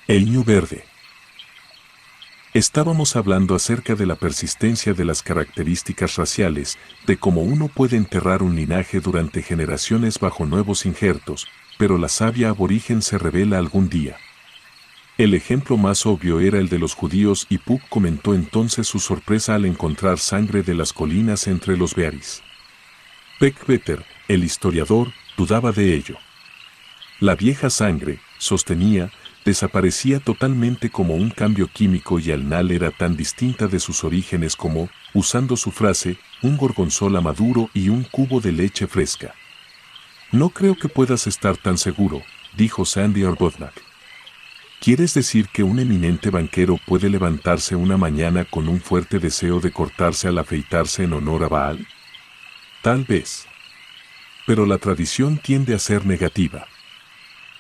El Ñu Verde. Estábamos hablando acerca de la persistencia de las características raciales, de cómo uno puede enterrar un linaje durante generaciones bajo nuevos injertos, pero la savia aborigen se revela algún día. El ejemplo más obvio era el de los judíos y Puck comentó entonces su sorpresa al encontrar sangre de las colinas entre los bearis. Peckvetter, el historiador, dudaba de ello. La vieja sangre, sostenía, desaparecía totalmente como un cambio químico y al final era tan distinta de sus orígenes como, usando su frase, un gorgonzola maduro y un cubo de leche fresca. No creo que puedas estar tan seguro, dijo Sandy Arbuthnot. ¿Quieres decir que un eminente banquero puede levantarse una mañana con un fuerte deseo de cortarse al afeitarse en honor a Baal? Tal vez. Pero la tradición tiende a ser negativa.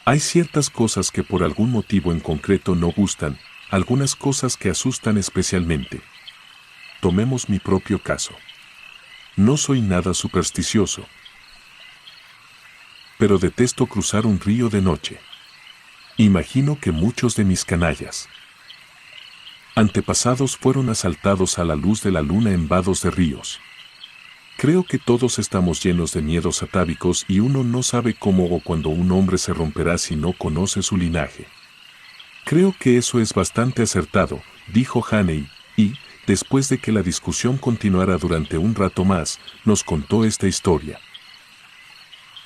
Hay ciertas cosas que por algún motivo en concreto no gustan, algunas cosas que asustan especialmente. Tomemos mi propio caso. No soy nada supersticioso, pero detesto cruzar un río de noche. Imagino que muchos de mis canallas antepasados fueron asaltados a la luz de la luna en vados de ríos. Creo que todos estamos llenos de miedos atávicos y uno no sabe cómo o cuándo un hombre se romperá si no conoce su linaje. Creo que eso es bastante acertado, dijo Haney, y, después de que la discusión continuara durante un rato más, nos contó esta historia.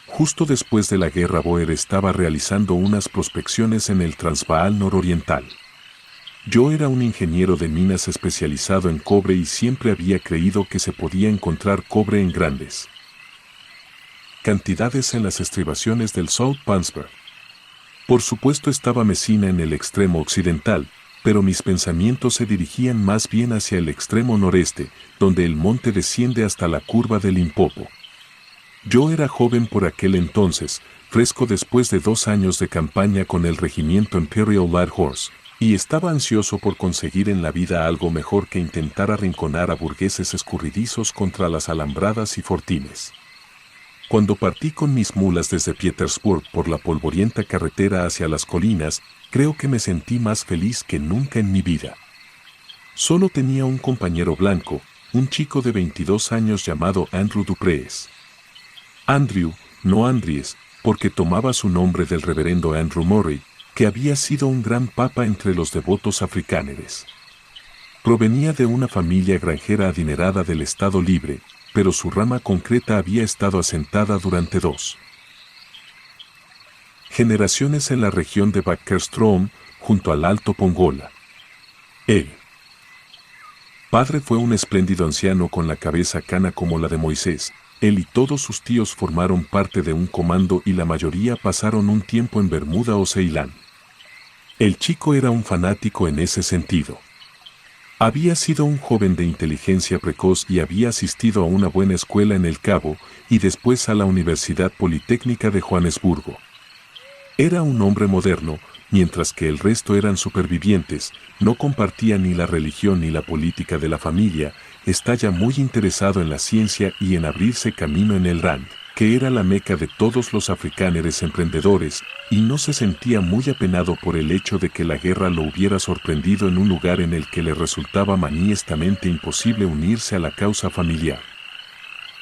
Justo después de la guerra Boer estaba realizando unas prospecciones en el Transvaal nororiental. Yo era un ingeniero de minas especializado en cobre y siempre había creído que se podía encontrar cobre en grandes cantidades en las estribaciones del South Pansberg. Por supuesto estaba Messina en el extremo occidental, pero mis pensamientos se dirigían más bien hacia el extremo noreste, donde el monte desciende hasta la curva del Limpopo. Yo era joven por aquel entonces, fresco después de 2 años de campaña con el regimiento Imperial Light Horse, y estaba ansioso por conseguir en la vida algo mejor que intentar arrinconar a burgueses escurridizos contra las alambradas y fortines. Cuando partí con mis mulas desde Petersburg por la polvorienta carretera hacia las colinas, creo que me sentí más feliz que nunca en mi vida. Solo tenía un compañero blanco, un chico de 22 años llamado Andrew Dupreez. Andrew, no Andries, porque tomaba su nombre del reverendo Andrew Murray, que había sido un gran papa entre los devotos africáneres. Provenía de una familia granjera adinerada del Estado Libre, pero su rama concreta había estado asentada durante 2 generaciones en la región de Backerstrom, junto al Alto Pongola. El padre fue un espléndido anciano con la cabeza cana como la de Moisés. Él y todos sus tíos formaron parte de un comando y la mayoría pasaron un tiempo en Bermuda o Ceilán. El chico era un fanático en ese sentido. Había sido un joven de inteligencia precoz y había asistido a una buena escuela en El Cabo y después a la Universidad Politécnica de Johannesburgo. Era un hombre moderno, mientras que el resto eran supervivientes, no compartía ni la religión ni la política de la familia, estaba muy interesado en la ciencia y en abrirse camino en el RAND, que era la meca de todos los africáneres emprendedores, y no se sentía muy apenado por el hecho de que la guerra lo hubiera sorprendido en un lugar en el que le resultaba maniestamente imposible unirse a la causa familiar.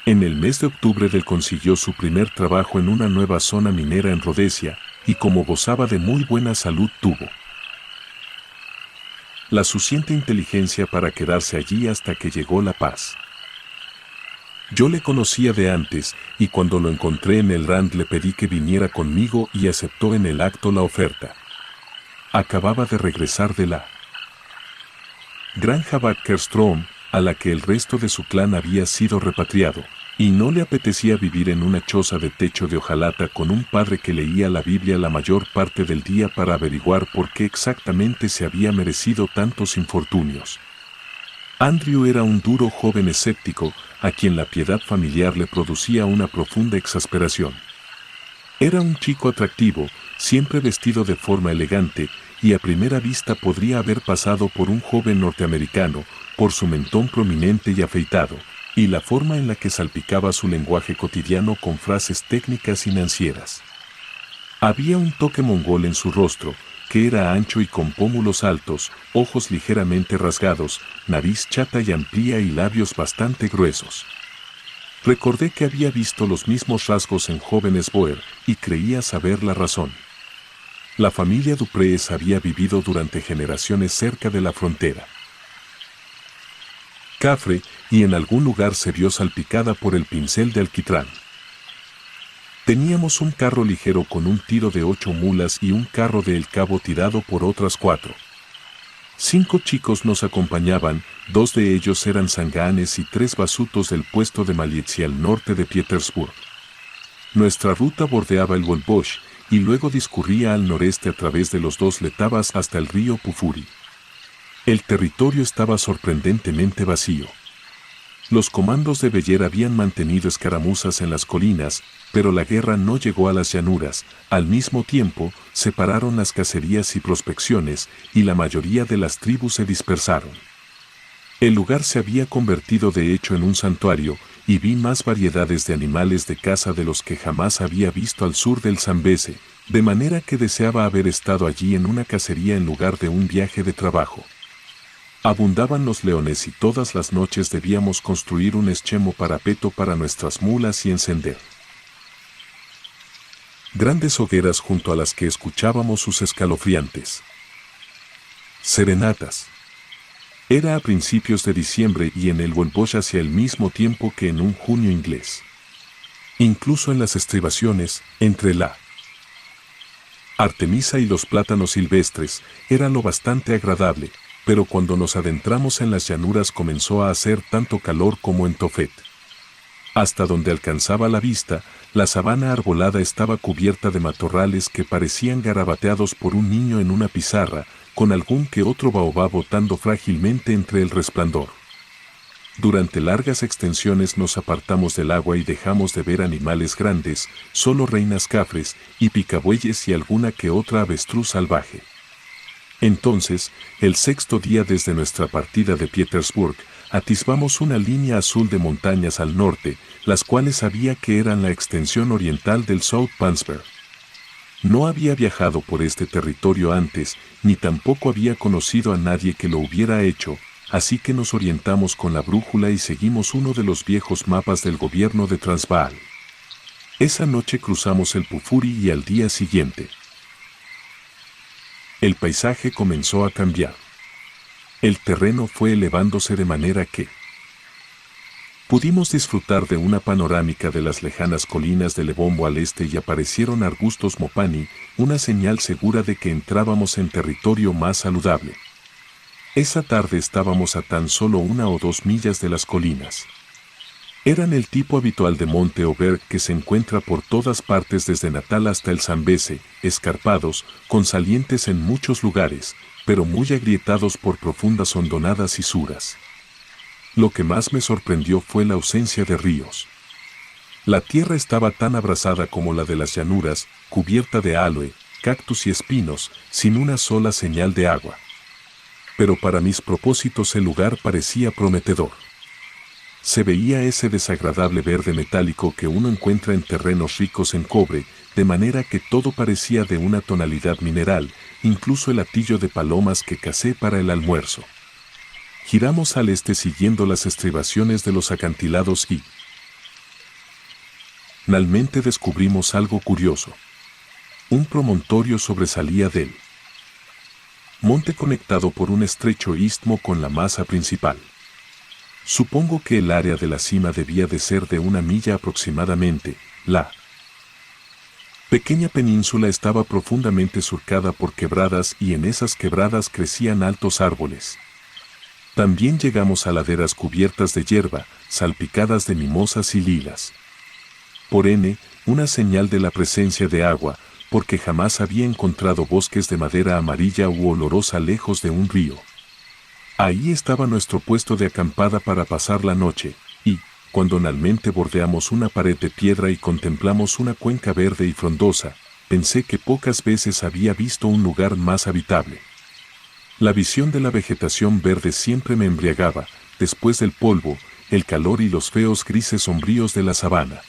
En el mes de octubre del consiguió su primer trabajo en una nueva zona minera en Rhodesia, y como gozaba de muy buena salud tuvo la suficiente inteligencia para quedarse allí hasta que llegó la paz. Yo le conocía de antes, y cuando lo encontré en el RAND le pedí que viniera conmigo y aceptó en el acto la oferta. Acababa de regresar de la granja Backerstrom, a la que el resto de su clan había sido repatriado, y no le apetecía vivir en una choza de techo de hojalata con un padre que leía la Biblia la mayor parte del día para averiguar por qué exactamente se había merecido tantos infortunios. Andrew era un duro joven escéptico, a quien la piedad familiar le producía una profunda exasperación. Era un chico atractivo, siempre vestido de forma elegante, y a primera vista podría haber pasado por un joven norteamericano, por su mentón prominente y afeitado, y la forma en la que salpicaba su lenguaje cotidiano con frases técnicas financieras. Había un toque mongol en su rostro, que era ancho y con pómulos altos, ojos ligeramente rasgados, nariz chata y amplia y labios bastante gruesos. Recordé que había visto los mismos rasgos en jóvenes Boer y creía saber la razón. La familia Duprees había vivido durante generaciones cerca de la frontera. Cafre, y en algún lugar se vio salpicada por el pincel de alquitrán. Teníamos un carro ligero con un tiro de 8 mulas y un carro de El Cabo tirado por otras 4. 5 chicos nos acompañaban, 2 de ellos eran sanganes y 3 basutos del puesto de Malietsi al norte de Petersburg. Nuestra ruta bordeaba el Volbosh y luego discurría al noreste a través de los 2 Letavas hasta el río Pufuri. El territorio estaba sorprendentemente vacío. Los comandos de Beyer habían mantenido escaramuzas en las colinas, pero la guerra no llegó a las llanuras. Al mismo tiempo, separaron las cacerías y prospecciones, y la mayoría de las tribus se dispersaron. El lugar se había convertido de hecho en un santuario, y vi más variedades de animales de caza de los que jamás había visto al sur del Zambeze, de manera que deseaba haber estado allí en una cacería en lugar de un viaje de trabajo. Abundaban los leones y todas las noches debíamos construir un extremo parapeto para nuestras mulas y encender grandes hogueras junto a las que escuchábamos sus escalofriantes serenatas. Era a principios de diciembre y en el Volbosh hacia el mismo tiempo que en un junio inglés. Incluso en las estribaciones, entre la Artemisa y los plátanos silvestres, era lo bastante agradable, pero cuando nos adentramos en las llanuras comenzó a hacer tanto calor como en Tofet. Hasta donde alcanzaba la vista, la sabana arbolada estaba cubierta de matorrales que parecían garabateados por un niño en una pizarra, con algún que otro baobab botando frágilmente entre el resplandor. Durante largas extensiones nos apartamos del agua y dejamos de ver animales grandes, solo reinas cafres y picabueyes y alguna que otra avestruz salvaje. Entonces, el sexto día desde nuestra partida de Petersburg, atisbamos una línea azul de montañas al norte, las cuales sabía que eran la extensión oriental del South Pansberg. No había viajado por este territorio antes, ni tampoco había conocido a nadie que lo hubiera hecho, así que nos orientamos con la brújula y seguimos uno de los viejos mapas del gobierno de Transvaal. Esa noche cruzamos el Pufuri y al día siguiente el paisaje comenzó a cambiar. El terreno fue elevándose de manera que pudimos disfrutar de una panorámica de las lejanas colinas de Lebombo al este y aparecieron arbustos mopani, una señal segura de que entrábamos en territorio más saludable. Esa tarde estábamos a tan solo 1 o 2 millas de las colinas. Eran el tipo habitual de monte Oberg que se encuentra por todas partes desde Natal hasta el Zambeze, escarpados, con salientes en muchos lugares, pero muy agrietados por profundas hondonadas y suras. Lo que más me sorprendió fue la ausencia de ríos. La tierra estaba tan abrasada como la de las llanuras, cubierta de aloe, cactus y espinos, sin una sola señal de agua. Pero para mis propósitos el lugar parecía prometedor. Se veía ese desagradable verde metálico que uno encuentra en terrenos ricos en cobre, de manera que todo parecía de una tonalidad mineral, incluso el hatillo de palomas que cacé para el almuerzo. Giramos al este siguiendo las estribaciones de los acantilados y finalmente descubrimos algo curioso. Un promontorio sobresalía del monte conectado por un estrecho istmo con la masa principal. Supongo que el área de la cima debía de ser de 1 milla aproximadamente. La pequeña península estaba profundamente surcada por quebradas y en esas quebradas crecían altos árboles. También llegamos a laderas cubiertas de hierba, salpicadas de mimosas y lilas. Por ende, una señal de la presencia de agua, porque jamás había encontrado bosques de madera amarilla u olorosa lejos de un río. Ahí estaba nuestro puesto de acampada para pasar la noche, y, cuando finalmente bordeamos una pared de piedra y contemplamos una cuenca verde y frondosa, pensé que pocas veces había visto un lugar más habitable. La visión de la vegetación verde siempre me embriagaba, después del polvo, el calor y los feos grises sombríos de la sabana.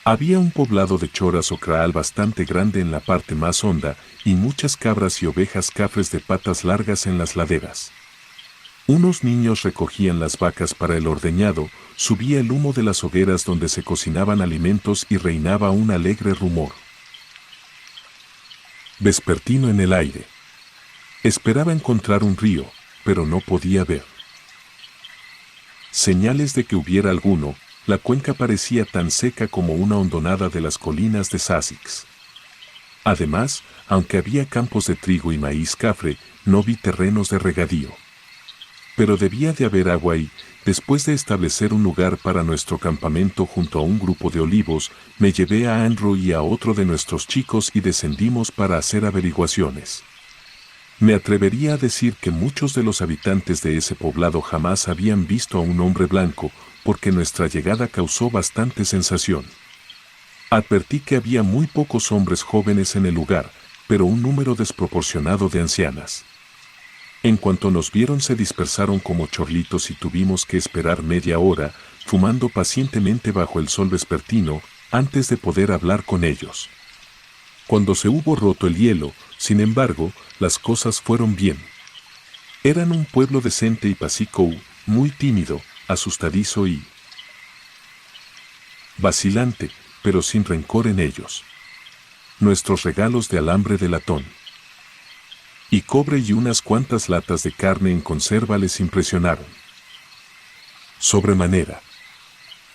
Había un poblado de choras o kraal bastante grande en la parte más honda y muchas cabras y ovejas cafres de patas largas en las laderas. Unos niños recogían las vacas para el ordeñado, subía el humo de las hogueras donde se cocinaban alimentos y reinaba un alegre rumor vespertino en el aire. Esperaba encontrar un río, pero no podía ver señales de que hubiera alguno. La cuenca parecía tan seca como una hondonada de las colinas de Sussex. Además, aunque había campos de trigo y maíz cafre, no vi terrenos de regadío. Pero debía de haber agua y, después de establecer un lugar para nuestro campamento junto a un grupo de olivos, me llevé a Andrew y a otro de nuestros chicos y descendimos para hacer averiguaciones. Me atrevería a decir que muchos de los habitantes de ese poblado jamás habían visto a un hombre blanco, porque nuestra llegada causó bastante sensación. Advertí que había muy pocos hombres jóvenes en el lugar, pero un número desproporcionado de ancianas. En cuanto nos vieron se dispersaron como chorlitos y tuvimos que esperar media hora, fumando pacientemente bajo el sol vespertino, antes de poder hablar con ellos. Cuando se hubo roto el hielo, sin embargo, las cosas fueron bien. Eran un pueblo decente y pacífico, muy tímido, asustadizo y vacilante, pero sin rencor en ellos. Nuestros regalos de alambre de latón y cobre y unas cuantas latas de carne en conserva les impresionaron sobremanera.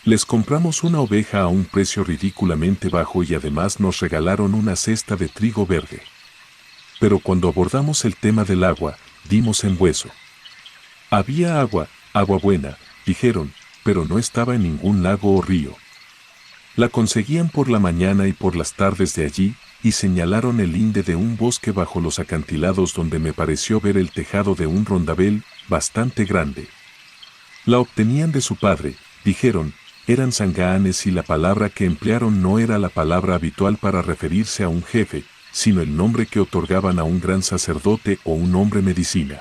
Les compramos una oveja a un precio ridículamente bajo y además nos regalaron una cesta de trigo verde. Pero cuando abordamos el tema del agua, dimos en hueso. Había agua, agua buena, dijeron, pero no estaba en ningún lago o río. La conseguían por la mañana y por las tardes de allí, y señalaron el linde de un bosque bajo los acantilados donde me pareció ver el tejado de un rondabel bastante grande. La obtenían de su padre, dijeron, eran sangaanes y la palabra que emplearon no era la palabra habitual para referirse a un jefe, sino el nombre que otorgaban a un gran sacerdote o un hombre medicina.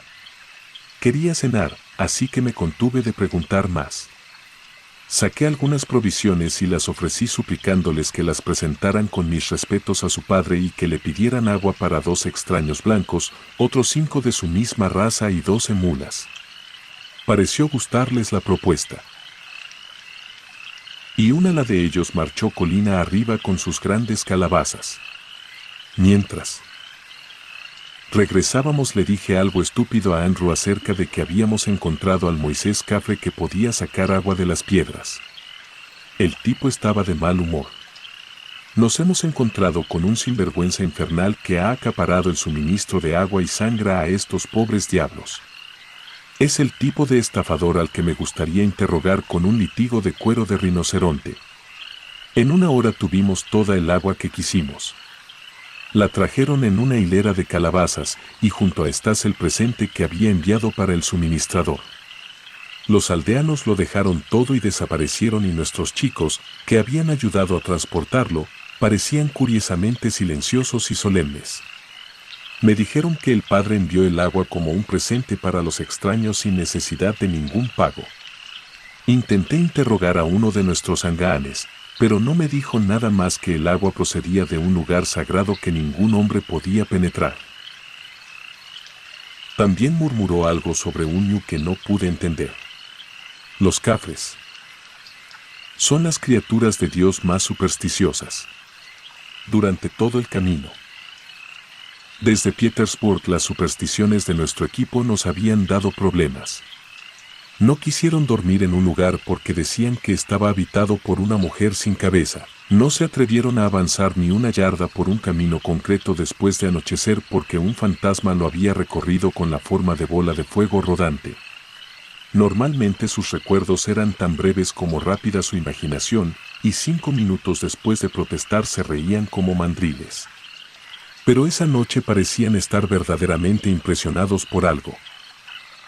Quería cenar, así que me contuve de preguntar más. Saqué algunas provisiones y las ofrecí suplicándoles que las presentaran con mis respetos a su padre y que le pidieran agua para 2 extraños blancos, otros 5 de su misma raza y 12 mulas. Pareció gustarles la propuesta. Y una la de ellos marchó colina arriba con sus grandes calabazas. Mientras regresábamos le dije algo estúpido a Andrew acerca de que habíamos encontrado al Moisés Cafre que podía sacar agua de las piedras. El tipo estaba de mal humor. Nos hemos encontrado con un sinvergüenza infernal que ha acaparado el suministro de agua y sangra a estos pobres diablos. Es el tipo de estafador al que me gustaría interrogar con un litigo de cuero de rinoceronte. En 1 hora tuvimos toda el agua que quisimos. La trajeron en una hilera de calabazas, y junto a estas el presente que había enviado para el suministrador. Los aldeanos lo dejaron todo y desaparecieron y nuestros chicos, que habían ayudado a transportarlo, parecían curiosamente silenciosos y solemnes. Me dijeron que el padre envió el agua como un presente para los extraños sin necesidad de ningún pago. Intenté interrogar a uno de nuestros sangaanes, pero no me dijo nada más que el agua procedía de un lugar sagrado que ningún hombre podía penetrar. También murmuró algo sobre un ñu que no pude entender. Los cafres son las criaturas de Dios más supersticiosas. Durante todo el camino desde Petersburg las supersticiones de nuestro equipo nos habían dado problemas. No quisieron dormir en un lugar porque decían que estaba habitado por una mujer sin cabeza. No se atrevieron a avanzar ni 1 yarda por un camino concreto después de anochecer porque un fantasma lo había recorrido con la forma de bola de fuego rodante. Normalmente sus recuerdos eran tan breves como rápida su imaginación, y 5 minutos después de protestar se reían como mandriles. Pero esa noche parecían estar verdaderamente impresionados por algo.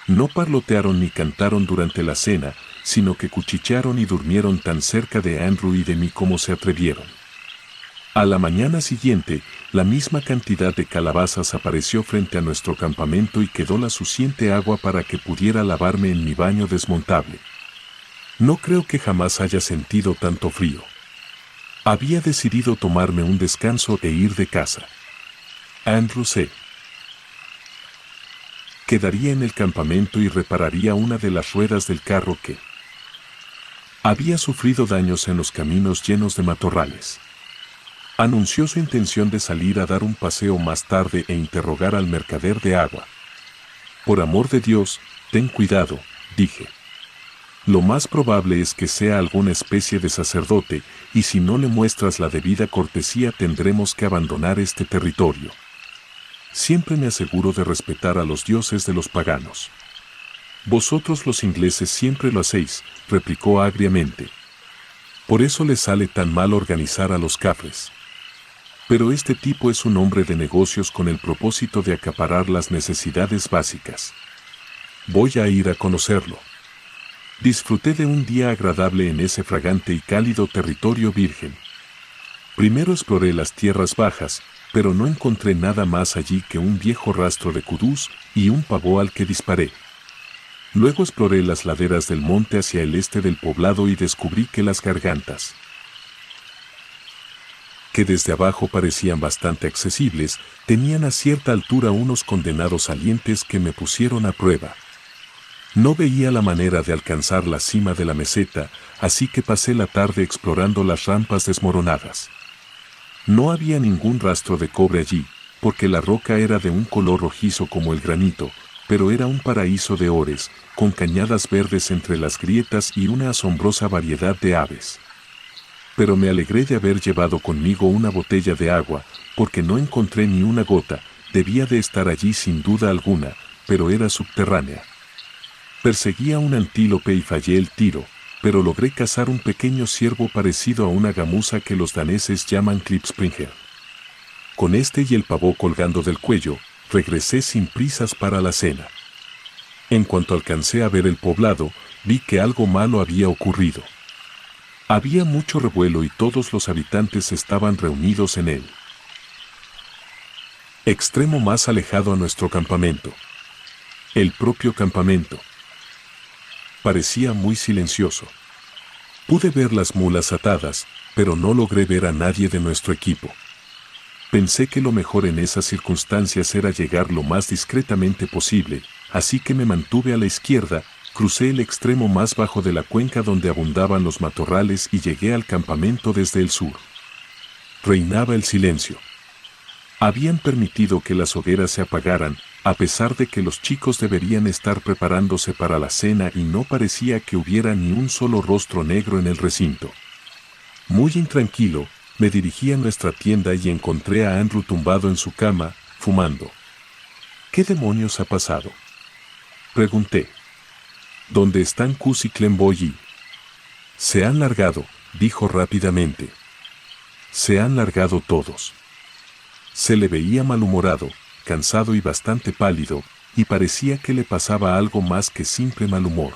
No parlotearon ni cantaron durante la cena, sino que cuchichearon y durmieron tan cerca de Andrew y de mí como se atrevieron. A la mañana siguiente, la misma cantidad de calabazas apareció frente a nuestro campamento y quedó la suficiente agua para que pudiera lavarme en mi baño desmontable. No creo que jamás haya sentido tanto frío. Había decidido tomarme un descanso e ir de casa. Andrew se quedaría en el campamento y repararía una de las ruedas del carro que había sufrido daños en los caminos llenos de matorrales. Anunció su intención de salir a dar un paseo más tarde e interrogar al mercader de agua. Por amor de Dios, ten cuidado, dije. Lo más probable es que sea alguna especie de sacerdote, y si no le muestras la debida cortesía tendremos que abandonar este territorio. Siempre me aseguro de respetar a los dioses de los paganos. Vosotros los ingleses siempre lo hacéis, replicó agriamente. Por eso les sale tan mal organizar a los cafres. Pero este tipo es un hombre de negocios con el propósito de acaparar las necesidades básicas. Voy a ir a conocerlo. Disfruté de un día agradable en ese fragante y cálido territorio virgen. Primero exploré las tierras bajas, pero no encontré nada más allí que un viejo rastro de kudús y un pavó al que disparé. Luego exploré las laderas del monte hacia el este del poblado y descubrí que las gargantas, que desde abajo parecían bastante accesibles, tenían a cierta altura unos condenados salientes que me pusieron a prueba. No veía la manera de alcanzar la cima de la meseta, así que pasé la tarde explorando las rampas desmoronadas. No había ningún rastro de cobre allí, porque la roca era de un color rojizo como el granito, pero era un paraíso de ores, con cañadas verdes entre las grietas y una asombrosa variedad de aves. Pero me alegré de haber llevado conmigo una botella de agua, porque no encontré ni una gota, debía de estar allí sin duda alguna, pero era subterránea. Perseguí a un antílope y fallé el tiro, pero logré cazar un pequeño ciervo parecido a una gamuza que los daneses llaman klipspringer. Con este y el pavó colgando del cuello, regresé sin prisas para la cena. En cuanto alcancé a ver el poblado, vi que algo malo había ocurrido. Había mucho revuelo y todos los habitantes estaban reunidos en el extremo más alejado a nuestro campamento. El propio campamento parecía muy silencioso. Pude ver las mulas atadas, pero no logré ver a nadie de nuestro equipo. Pensé que lo mejor en esas circunstancias era llegar lo más discretamente posible, así que me mantuve a la izquierda, crucé el extremo más bajo de la cuenca donde abundaban los matorrales y llegué al campamento desde el sur. Reinaba el silencio. Habían permitido que las hogueras se apagaran, a pesar de que los chicos deberían estar preparándose para la cena y no parecía que hubiera ni un solo rostro negro en el recinto. Muy intranquilo, me dirigí a nuestra tienda y encontré a Andrew tumbado en su cama, fumando. ¿Qué demonios ha pasado?, pregunté. ¿Dónde están Cus y Clemboy? Se han largado, dijo rápidamente. Se han largado todos. Se le veía malhumorado, cansado y bastante pálido, y parecía que le pasaba algo más que simple mal humor.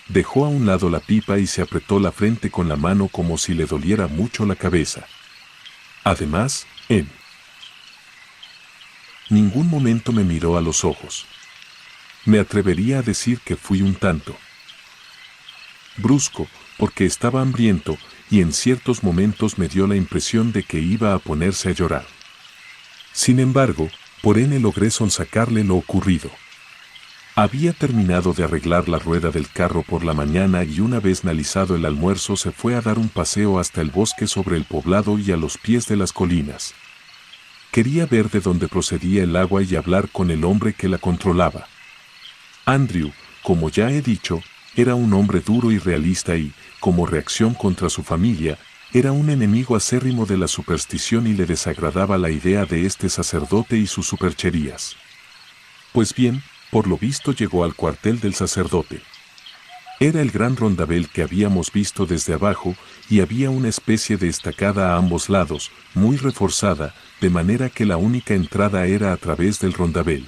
Dejó a un lado la pipa y se apretó la frente con la mano como si le doliera mucho la cabeza. Además, en ningún momento me miró a los ojos. Me atrevería a decir que fui un tanto brusco, porque estaba hambriento, y en ciertos momentos me dio la impresión de que iba a ponerse a llorar. Sin embargo, por ende logré sonsacarle lo ocurrido. Había terminado de arreglar la rueda del carro por la mañana y una vez finalizado el almuerzo se fue a dar un paseo hasta el bosque sobre el poblado y a los pies de las colinas. Quería ver de dónde procedía el agua y hablar con el hombre que la controlaba. Andrew, como ya he dicho, era un hombre duro y realista y, como reacción contra su familia, era un enemigo acérrimo de la superstición y le desagradaba la idea de este sacerdote y sus supercherías. Pues bien, por lo visto llegó al cuartel del sacerdote. Era el gran rondabel que habíamos visto desde abajo y había una especie de estacada a ambos lados, muy reforzada, de manera que la única entrada era a través del rondabel.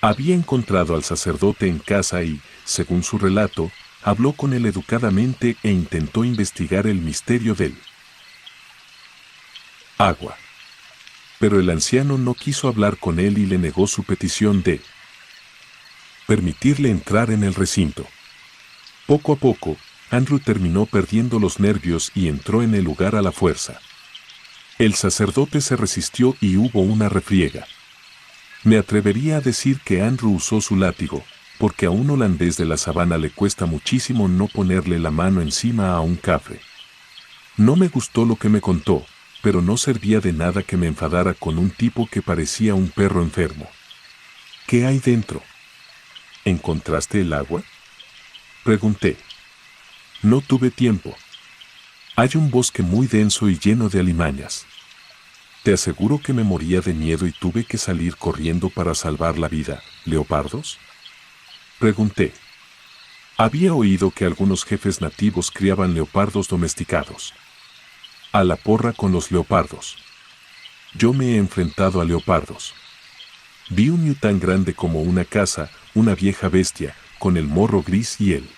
Había encontrado al sacerdote en casa y, según su relato, habló con él educadamente e intentó investigar el misterio del agua. Pero el anciano no quiso hablar con él y le negó su petición de permitirle entrar en el recinto. Poco a poco, Andrew terminó perdiendo los nervios y entró en el lugar a la fuerza. El sacerdote se resistió y hubo una refriega. Me atrevería a decir que Andrew usó su látigo, porque a un holandés de la sabana le cuesta muchísimo no ponerle la mano encima a un cafre. No me gustó lo que me contó, pero no servía de nada que me enfadara con un tipo que parecía un perro enfermo. ¿Qué hay dentro? ¿Encontraste el agua?, pregunté. No tuve tiempo. Hay un bosque muy denso y lleno de alimañas. Te aseguro que me moría de miedo y tuve que salir corriendo para salvar la vida. ¿Leopardos?, pregunté. Había oído que algunos jefes nativos criaban leopardos domesticados. A la porra con los leopardos. Yo me he enfrentado a leopardos. Vi un ñu tan grande como una casa, una vieja bestia, con el morro gris y el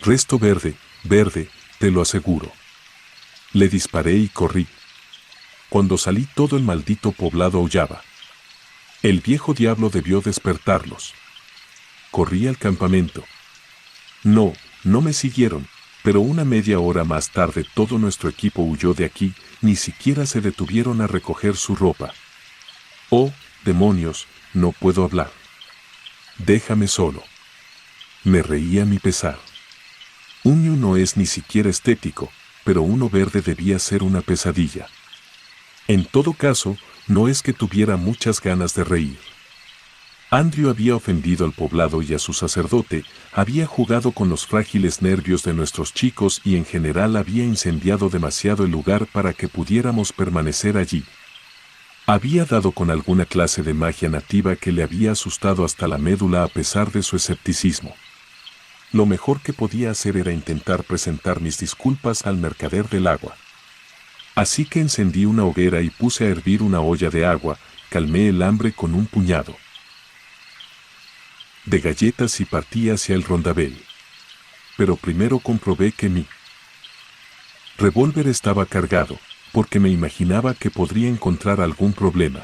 resto verde, te lo aseguro. Le disparé y corrí. Cuando salí todo el maldito poblado aullaba. El viejo diablo debió despertarlos. Corrí al campamento. No me siguieron, pero una media hora más tarde todo nuestro equipo huyó de aquí, ni siquiera se detuvieron a recoger su ropa. Oh, demonios, no puedo hablar. Déjame solo. Me reía a mi pesar. Un ñu no es ni siquiera estético, pero uno verde debía ser una pesadilla. En todo caso, no es que tuviera muchas ganas de reír. Andrew había ofendido al poblado y a su sacerdote, había jugado con los frágiles nervios de nuestros chicos y en general había incendiado demasiado el lugar para que pudiéramos permanecer allí. Había dado con alguna clase de magia nativa que le había asustado hasta la médula a pesar de su escepticismo. Lo mejor que podía hacer era intentar presentar mis disculpas al mercader del agua. Así que encendí una hoguera y puse a hervir una olla de agua, calmé el hambre con un puñado de galletas y partí hacia el rondabel. Pero primero comprobé que mi revólver estaba cargado, porque me imaginaba que podría encontrar algún problema.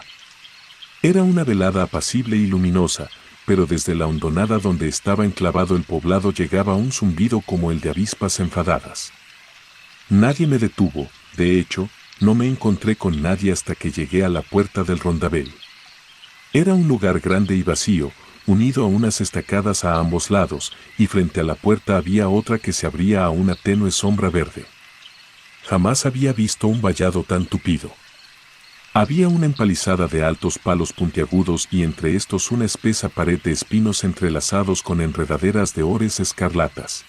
Era una velada apacible y luminosa, pero desde la hondonada donde estaba enclavado el poblado llegaba un zumbido como el de avispas enfadadas. Nadie me detuvo, de hecho, no me encontré con nadie hasta que llegué a la puerta del rondabel. Era un lugar grande y vacío, unido a unas estacadas a ambos lados, y frente a la puerta había otra que se abría a una tenue sombra verde. Jamás había visto un vallado tan tupido. Había una empalizada de altos palos puntiagudos y entre estos una espesa pared de espinos entrelazados con enredaderas de ores escarlatas.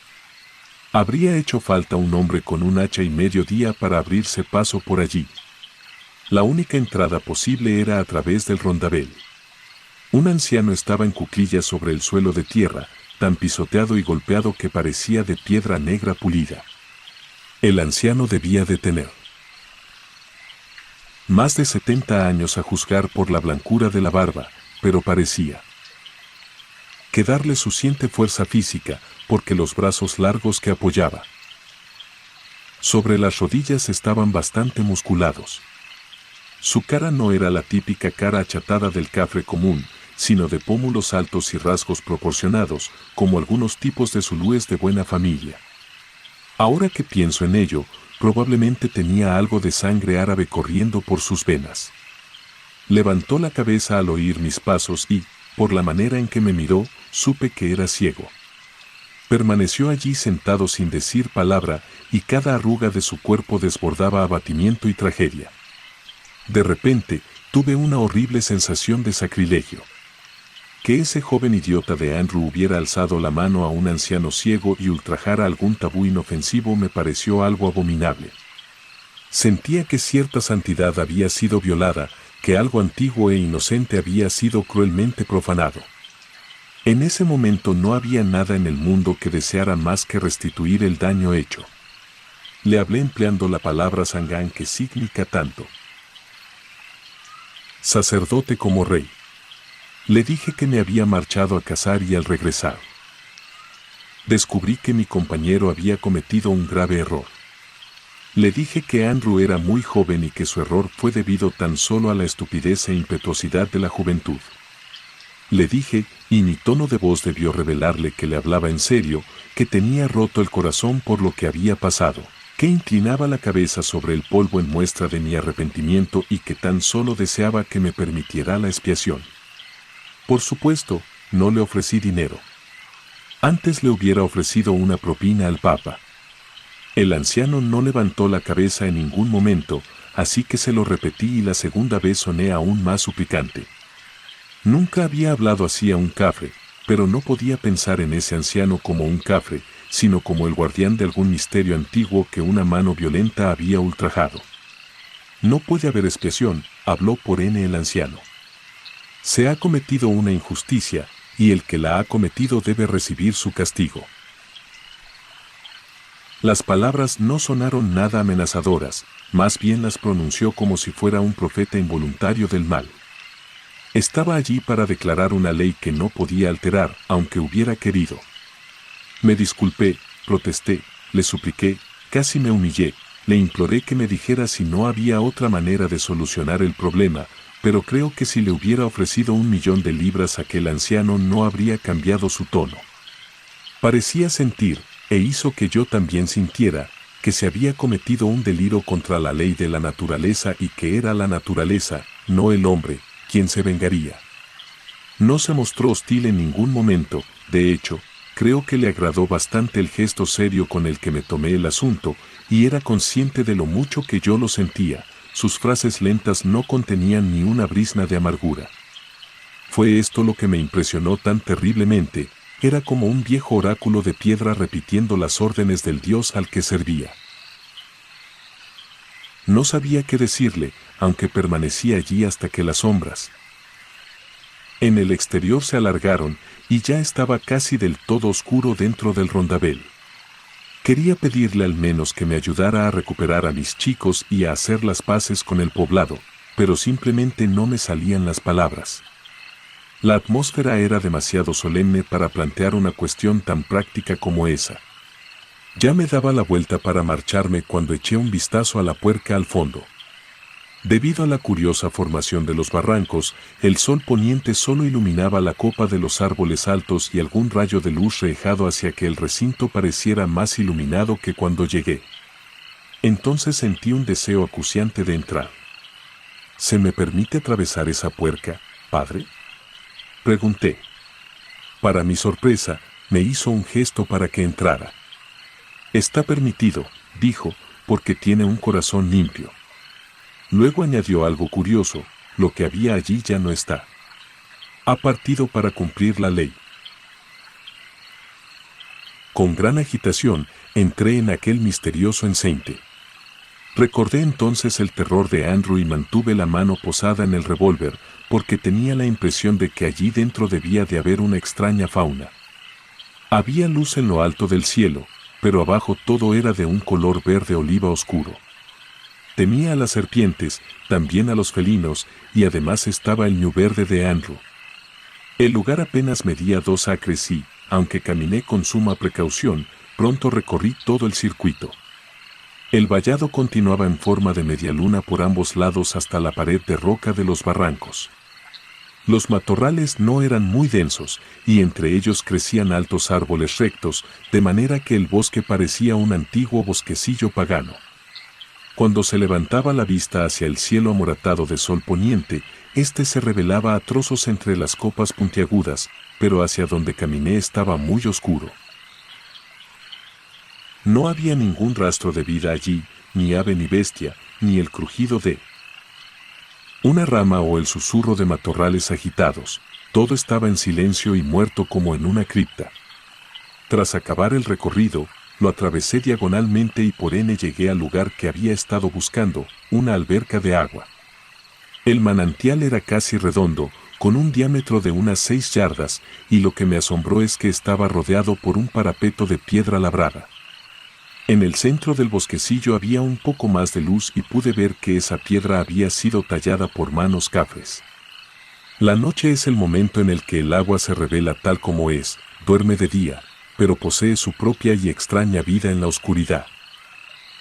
Habría hecho falta un hombre con un hacha y medio día para abrirse paso por allí. La única entrada posible era a través del rondabel. Un anciano estaba en cuclillas sobre el suelo de tierra, tan pisoteado y golpeado que parecía de piedra negra pulida. El anciano debía de tener más de 70 años a juzgar por la blancura de la barba, pero parecía que darle suficiente fuerza física, porque los brazos largos que apoyaba sobre las rodillas estaban bastante musculados. Su cara no era la típica cara achatada del cafre común, sino de pómulos altos y rasgos proporcionados, como algunos tipos de zulúes de buena familia. Ahora que pienso en ello, probablemente tenía algo de sangre árabe corriendo por sus venas. Levantó la cabeza al oír mis pasos y, por la manera en que me miró, supe que era ciego. Permaneció allí sentado sin decir palabra, y cada arruga de su cuerpo desbordaba abatimiento y tragedia. De repente, tuve una horrible sensación de sacrilegio. Que ese joven idiota de Andrew hubiera alzado la mano a un anciano ciego y ultrajara algún tabú inofensivo me pareció algo abominable. Sentía que cierta santidad había sido violada, que algo antiguo e inocente había sido cruelmente profanado. En ese momento no había nada en el mundo que deseara más que restituir el daño hecho. Le hablé empleando la palabra sangán que significa tanto sacerdote como rey. Le dije que me había marchado a cazar y al regresar descubrí que mi compañero había cometido un grave error. Le dije que Andrew era muy joven y que su error fue debido tan solo a la estupidez e impetuosidad de la juventud. le dije, y mi tono de voz debió revelarle que le hablaba en serio, que tenía roto el corazón por lo que había pasado, que inclinaba la cabeza sobre el polvo en muestra de mi arrepentimiento y que tan solo deseaba que me permitiera la expiación. Por supuesto, no le ofrecí dinero. Antes le hubiera ofrecido una propina al Papa. El anciano no levantó la cabeza en ningún momento, así que se lo repetí y la segunda vez soné aún más suplicante. Nunca había hablado así a un cafre, pero no podía pensar en ese anciano como un cafre, sino como el guardián de algún misterio antiguo que una mano violenta había ultrajado. No puede haber expiación, habló por N el anciano. Se ha cometido una injusticia, y el que la ha cometido debe recibir su castigo. Las palabras no sonaron nada amenazadoras, más bien las pronunció como si fuera un profeta involuntario del mal. Estaba allí para declarar una ley que no podía alterar, aunque hubiera querido. Me disculpé, protesté, le supliqué, casi me humillé, le imploré que me dijera si no había otra manera de solucionar el problema, pero creo que si le hubiera ofrecido 1.000.000 de libras a aquel anciano no habría cambiado su tono. Parecía sentir, e hizo que yo también sintiera, que se había cometido un delito contra la ley de la naturaleza y que era la naturaleza, no el hombre, quien se vengaría. No se mostró hostil en ningún momento, de hecho, creo que le agradó bastante el gesto serio con el que me tomé el asunto, y era consciente de lo mucho que yo lo sentía. Sus frases lentas no contenían ni una brizna de amargura. Fue esto lo que me impresionó tan terriblemente, era como un viejo oráculo de piedra repitiendo las órdenes del Dios al que servía. No sabía qué decirle, aunque permanecía allí hasta que las sombras en el exterior se alargaron, y ya estaba casi del todo oscuro dentro del rondabel. Quería pedirle al menos que me ayudara a recuperar a mis chicos y a hacer las paces con el poblado, pero simplemente no me salían las palabras. La atmósfera era demasiado solemne para plantear una cuestión tan práctica como esa. Ya me daba la vuelta para marcharme cuando eché un vistazo a la puerca al fondo. Debido a la curiosa formación de los barrancos, el sol poniente solo iluminaba la copa de los árboles altos y algún rayo de luz rejado hacia que el recinto pareciera más iluminado que cuando llegué. Entonces sentí un deseo acuciante de entrar. ¿Se me permite atravesar esa puerca, padre?, pregunté. Para mi sorpresa, me hizo un gesto para que entrara. Está permitido, dijo, porque tiene un corazón limpio. Luego añadió algo curioso, lo que había allí ya no está. Ha partido para cumplir la ley. Con gran agitación, entré en aquel misterioso enceinte. Recordé entonces el terror de Andrew y mantuve la mano posada en el revólver, porque tenía la impresión de que allí dentro debía de haber una extraña fauna. Había luz en lo alto del cielo, pero abajo todo era de un color verde oliva oscuro. Temía a las serpientes, también a los felinos, y además estaba el ñu verde de Andrew. El lugar apenas medía 2 acres y, aunque caminé con suma precaución, pronto recorrí todo el circuito. El vallado continuaba en forma de media luna por ambos lados hasta la pared de roca de los barrancos. Los matorrales no eran muy densos, y entre ellos crecían altos árboles rectos, de manera que el bosque parecía un antiguo bosquecillo pagano. Cuando se levantaba la vista hacia el cielo amoratado de sol poniente, éste se revelaba a trozos entre las copas puntiagudas, pero hacia donde caminé estaba muy oscuro. No había ningún rastro de vida allí, ni ave ni bestia, ni el crujido de una rama o el susurro de matorrales agitados. Todo estaba en silencio y muerto como en una cripta. Tras acabar el recorrido, lo atravesé diagonalmente y por ende llegué al lugar que había estado buscando, una alberca de agua. El manantial era casi redondo, con un diámetro de unas 6 yardas, y lo que me asombró es que estaba rodeado por un parapeto de piedra labrada. En el centro del bosquecillo había un poco más de luz y pude ver que esa piedra había sido tallada por manos cafres. La noche es el momento en el que el agua se revela tal como es, duerme de día, pero posee su propia y extraña vida en la oscuridad.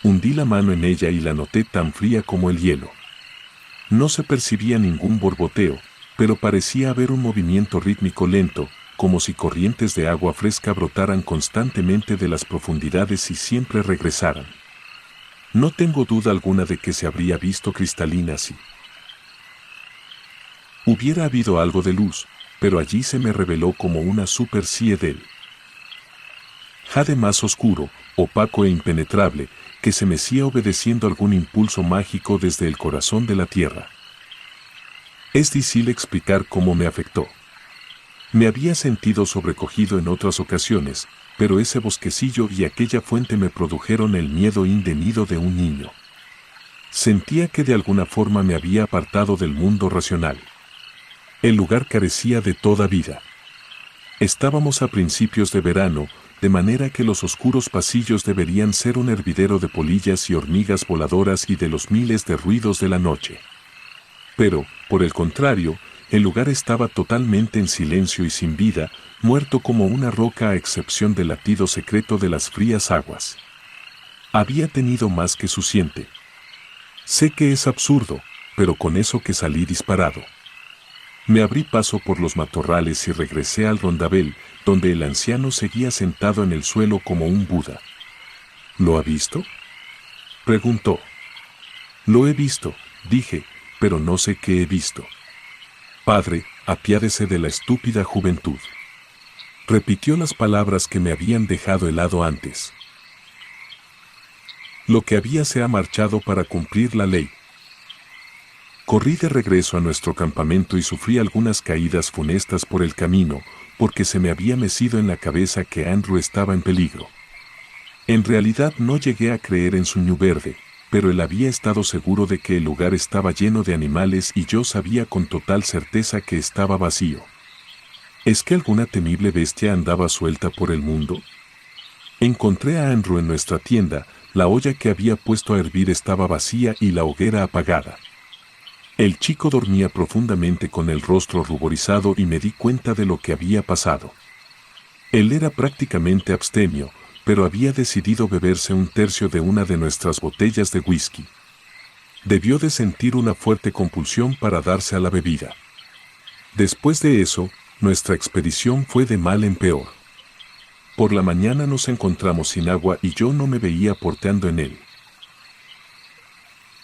Hundí la mano en ella y la noté tan fría como el hielo. No se percibía ningún borboteo, pero parecía haber un movimiento rítmico lento, como si corrientes de agua fresca brotaran constantemente de las profundidades y siempre regresaran. No tengo duda alguna de que se habría visto cristalina si hubiera habido algo de luz, pero allí se me reveló como una superficie del jade más oscuro, opaco e impenetrable, que se mecía obedeciendo algún impulso mágico desde el corazón de la tierra. Es difícil explicar cómo me afectó. Me había sentido sobrecogido en otras ocasiones, pero ese bosquecillo y aquella fuente me produjeron el miedo indemido de un niño. Sentía que de alguna forma me había apartado del mundo racional. El lugar carecía de toda vida. Estábamos a principios de verano, de manera que los oscuros pasillos deberían ser un hervidero de polillas y hormigas voladoras y de los miles de ruidos de la noche. Pero, por el contrario, el lugar estaba totalmente en silencio y sin vida, muerto como una roca a excepción del latido secreto de las frías aguas. Había tenido más que suficiente. Sé que es absurdo, pero con eso que salí disparado. Me abrí paso por los matorrales y regresé al rondabel, donde el anciano seguía sentado en el suelo como un Buda. ¿Lo ha visto?, preguntó. Lo he visto, dije, pero no sé qué he visto. Padre, apiádese de la estúpida juventud. Repitió las palabras que me habían dejado helado antes. Lo que había se ha marchado para cumplir la ley. Corrí de regreso a nuestro campamento y sufrí algunas caídas funestas por el camino, porque se me había mecido en la cabeza que Andrew estaba en peligro. En realidad no llegué a creer en su ñu verde, pero él había estado seguro de que el lugar estaba lleno de animales y yo sabía con total certeza que estaba vacío. ¿Es que alguna temible bestia andaba suelta por el mundo? Encontré a Andrew en nuestra tienda, la olla que había puesto a hervir estaba vacía y la hoguera apagada. El chico dormía profundamente con el rostro ruborizado y me di cuenta de lo que había pasado. Él era prácticamente abstemio, pero había decidido beberse un tercio de una de nuestras botellas de whisky. Debió de sentir una fuerte compulsión para darse a la bebida. Después de eso, nuestra expedición fue de mal en peor. Por la mañana nos encontramos sin agua y yo no me veía porteando en él.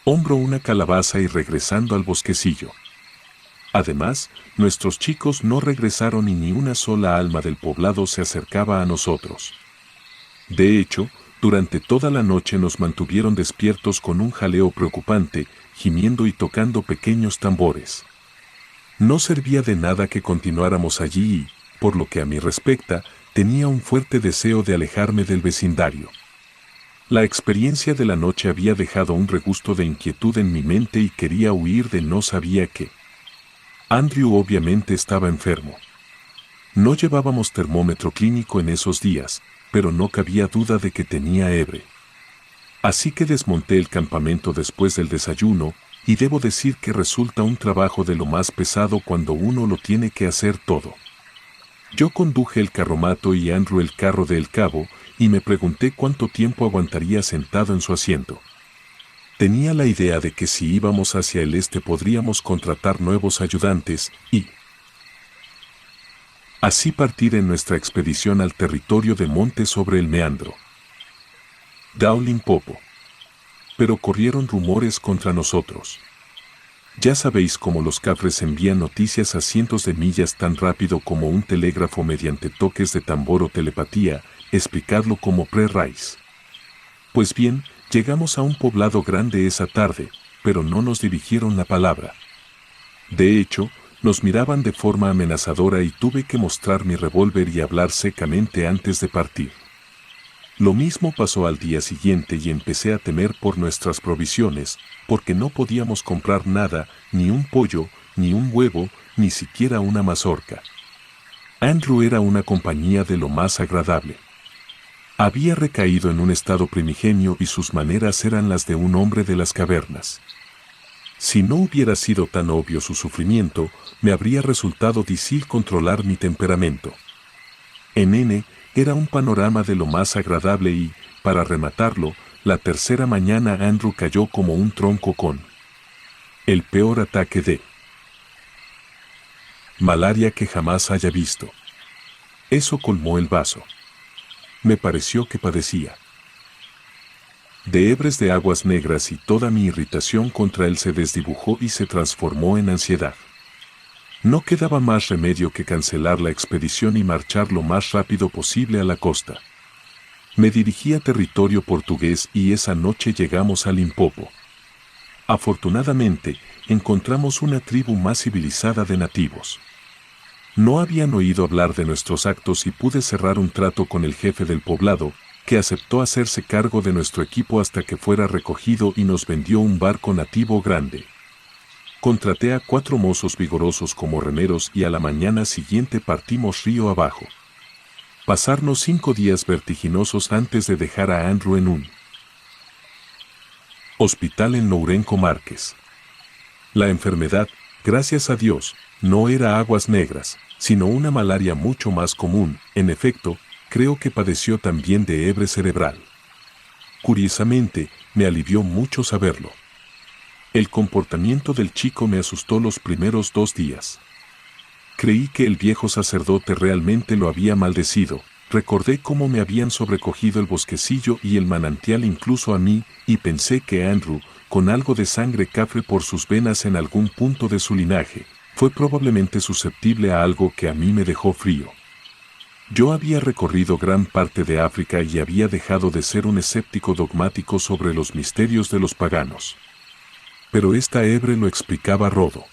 Hombro una calabaza y regresando al bosquecillo. Además, nuestros chicos no regresaron y ni una sola alma del poblado se acercaba a nosotros. De hecho, durante toda la noche nos mantuvieron despiertos con un jaleo preocupante, gimiendo y tocando pequeños tambores. No servía de nada que continuáramos allí y, por lo que a mí respecta, tenía un fuerte deseo de alejarme del vecindario. La experiencia de la noche había dejado un regusto de inquietud en mi mente y quería huir de no sabía qué. Andrew obviamente estaba enfermo. No llevábamos termómetro clínico en esos días, pero no cabía duda de que tenía hebre. Así que desmonté el campamento después del desayuno, y debo decir que resulta un trabajo de lo más pesado cuando uno lo tiene que hacer todo. Yo conduje el carromato y Andrew el carro del cabo, y me pregunté cuánto tiempo aguantaría sentado en su asiento. Tenía la idea de que si íbamos hacia el este podríamos contratar nuevos ayudantes y así partir en nuestra expedición al territorio de monte sobre el meandro Dowling Popo. Pero corrieron rumores contra nosotros. Ya sabéis cómo los cafres envían noticias a cientos de millas tan rápido como un telégrafo mediante toques de tambor o telepatía, explicarlo como pre-rise. Pues bien, llegamos a un poblado grande esa tarde, pero no nos dirigieron la palabra. De hecho, nos miraban de forma amenazadora y tuve que mostrar mi revólver y hablar secamente antes de partir. Lo mismo pasó al día siguiente y empecé a temer por nuestras provisiones, porque no podíamos comprar nada, ni un pollo, ni un huevo, ni siquiera una mazorca. Andrew era una compañía de lo más agradable. Había recaído en un estado primigenio y sus maneras eran las de un hombre de las cavernas. Si no hubiera sido tan obvio su sufrimiento, me habría resultado difícil controlar mi temperamento. En N era un panorama de lo más agradable y, para rematarlo, la tercera mañana Andrew cayó como un tronco con el peor ataque de malaria que jamás haya visto. Eso colmó el vaso. Me pareció que padecía de hebres de aguas negras y toda mi irritación contra él se desdibujó y se transformó en ansiedad. No quedaba más remedio que cancelar la expedición y marchar lo más rápido posible a la costa. Me dirigí a territorio portugués y esa noche llegamos a Limpopo. Afortunadamente, encontramos una tribu más civilizada de nativos. No habían oído hablar de nuestros actos y pude cerrar un trato con el jefe del poblado, que aceptó hacerse cargo de nuestro equipo hasta que fuera recogido y nos vendió un barco nativo grande. Contraté a 4 mozos vigorosos como remeros y a la mañana siguiente partimos río abajo. Pasarnos 5 días vertiginosos antes de dejar a Andrew en un hospital en Lourenço Marques. La enfermedad, gracias a Dios, no era aguas negras, sino una malaria mucho más común. En efecto, creo que padeció también de hebre cerebral. Curiosamente, me alivió mucho saberlo. El comportamiento del chico me asustó los primeros 2 días. Creí que el viejo sacerdote realmente lo había maldecido. Recordé cómo me habían sobrecogido el bosquecillo y el manantial incluso a mí, y pensé que Andrew, con algo de sangre cafre por sus venas en algún punto de su linaje, fue probablemente susceptible a algo que a mí me dejó frío. Yo había recorrido gran parte de África y había dejado de ser un escéptico dogmático sobre los misterios de los paganos. Pero esta hebre lo explicaba rodo.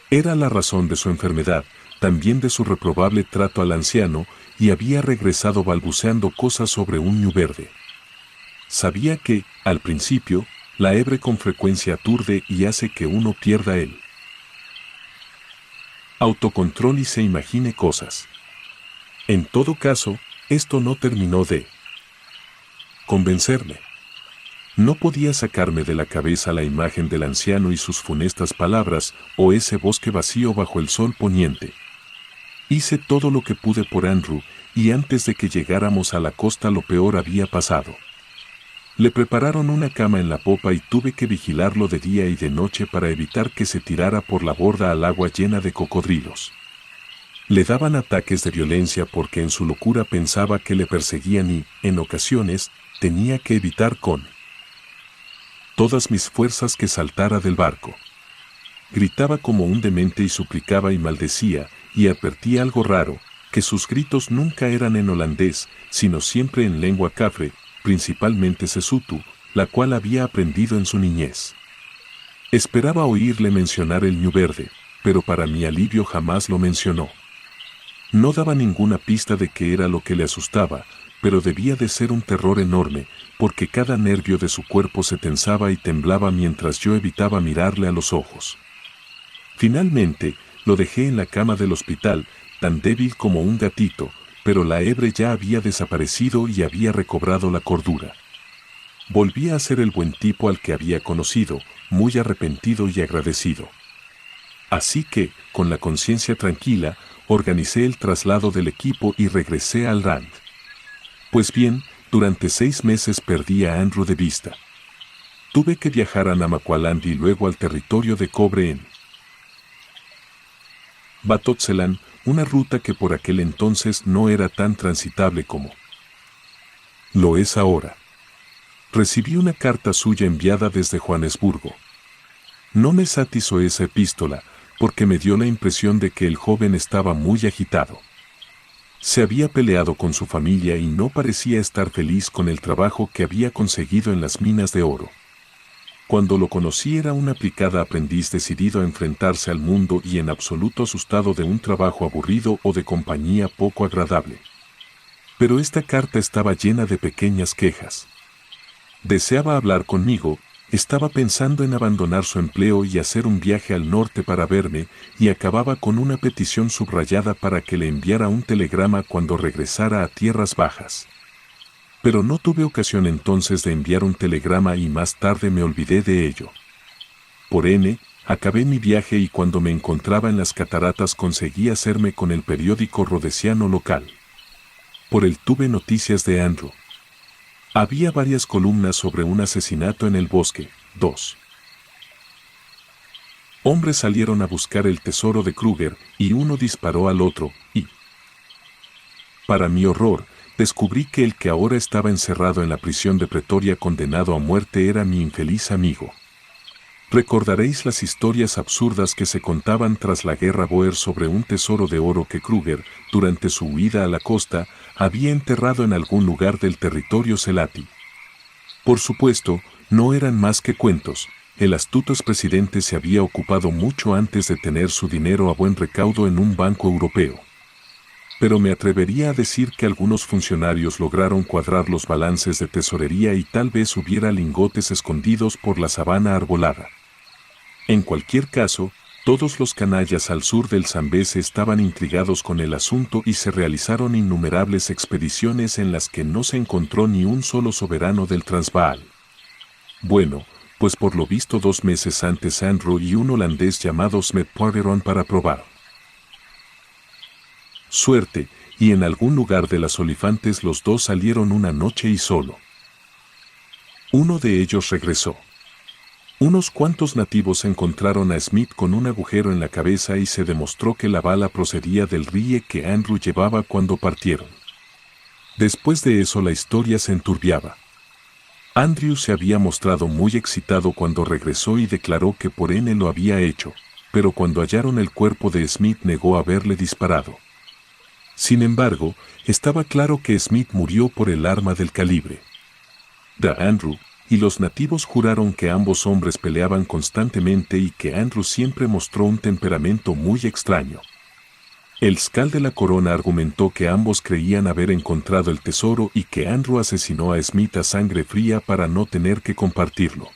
Era la razón de su enfermedad, también de su reprobable trato al anciano, y había regresado balbuceando cosas sobre un ñu verde. Sabía que, al principio, la hebre con frecuencia aturde y hace que uno pierda el autocontrol y se imagine cosas. En todo caso, esto no terminó de convencerme. No podía sacarme de la cabeza la imagen del anciano y sus funestas palabras, o ese bosque vacío bajo el sol poniente. Hice todo lo que pude por Andrew, y antes de que llegáramos a la costa lo peor había pasado. Le prepararon una cama en la popa y tuve que vigilarlo de día y de noche para evitar que se tirara por la borda al agua llena de cocodrilos. Le daban ataques de violencia porque en su locura pensaba que le perseguían y, en ocasiones, tenía que evitar con todas mis fuerzas que saltara del barco. Gritaba como un demente y suplicaba y maldecía, y advertí algo raro, que sus gritos nunca eran en holandés, sino siempre en lengua cafre, principalmente Sesotho, la cual había aprendido en su niñez. Esperaba oírle mencionar el ñu verde, pero para mi alivio jamás lo mencionó. No daba ninguna pista de qué era lo que le asustaba, pero debía de ser un terror enorme, porque cada nervio de su cuerpo se tensaba y temblaba mientras yo evitaba mirarle a los ojos. Finalmente, lo dejé en la cama del hospital, tan débil como un gatito, pero la hebre ya había desaparecido y había recobrado la cordura. Volví a ser el buen tipo al que había conocido, muy arrepentido y agradecido. Así que, con la conciencia tranquila, organicé el traslado del equipo y regresé al Rand. Pues bien, durante 6 meses perdí a Andrew de vista. Tuve que viajar a Namaqualand y luego al territorio de cobre en Batotseland, una ruta que por aquel entonces no era tan transitable como lo es ahora. Recibí una carta suya enviada desde Johannesburgo. No me satisfazó esa epístola, porque me dio la impresión de que el joven estaba muy agitado. Se había peleado con su familia y no parecía estar feliz con el trabajo que había conseguido en las minas de oro. Cuando lo conocí era un aplicado aprendiz decidido a enfrentarse al mundo y en absoluto asustado de un trabajo aburrido o de compañía poco agradable. Pero esta carta estaba llena de pequeñas quejas. Deseaba hablar conmigo, estaba pensando en abandonar su empleo y hacer un viaje al norte para verme, y acababa con una petición subrayada para que le enviara un telegrama cuando regresara a tierras bajas. Pero no tuve ocasión entonces de enviar un telegrama y más tarde me olvidé de ello. Por acabé mi viaje y cuando me encontraba en las cataratas conseguí hacerme con el periódico rhodesiano local. Por él tuve noticias de Andrew. Había varias columnas sobre un asesinato en el bosque. 2. hombres salieron a buscar el tesoro de Kruger y uno disparó al otro y, para mi horror, descubrí que el que ahora estaba encerrado en la prisión de Pretoria condenado a muerte era mi infeliz amigo. Recordaréis las historias absurdas que se contaban tras la guerra Boer sobre un tesoro de oro que Kruger, durante su huida a la costa, había enterrado en algún lugar del territorio Selati. Por supuesto, no eran más que cuentos. El astuto expresidente se había ocupado mucho antes de tener su dinero a buen recaudo en un banco europeo. Pero me atrevería a decir que algunos funcionarios lograron cuadrar los balances de tesorería y tal vez hubiera lingotes escondidos por la sabana arbolada. En cualquier caso, todos los canallas al sur del Zambeze estaban intrigados con el asunto y se realizaron innumerables expediciones en las que no se encontró ni un solo soberano del Transvaal. Bueno, pues por lo visto 2 meses antes Andrew y un holandés llamado Smith partieron para probar suerte, y en algún lugar de las Olifantes los dos salieron una noche y solo. Uno de ellos regresó. Unos cuantos nativos encontraron a Smith con un agujero en la cabeza y se demostró que la bala procedía del rifle que Andrew llevaba cuando partieron. Después de eso la historia se enturbiaba. Andrew se había mostrado muy excitado cuando regresó y declaró que por N lo había hecho, pero cuando hallaron el cuerpo de Smith negó haberle disparado. Sin embargo, estaba claro que Smith murió por el arma del calibre de Andrew, y los nativos juraron que ambos hombres peleaban constantemente y que Andrew siempre mostró un temperamento muy extraño. El Skal de la Corona argumentó que ambos creían haber encontrado el tesoro y que Andrew asesinó a Smith a sangre fría para no tener que compartirlo.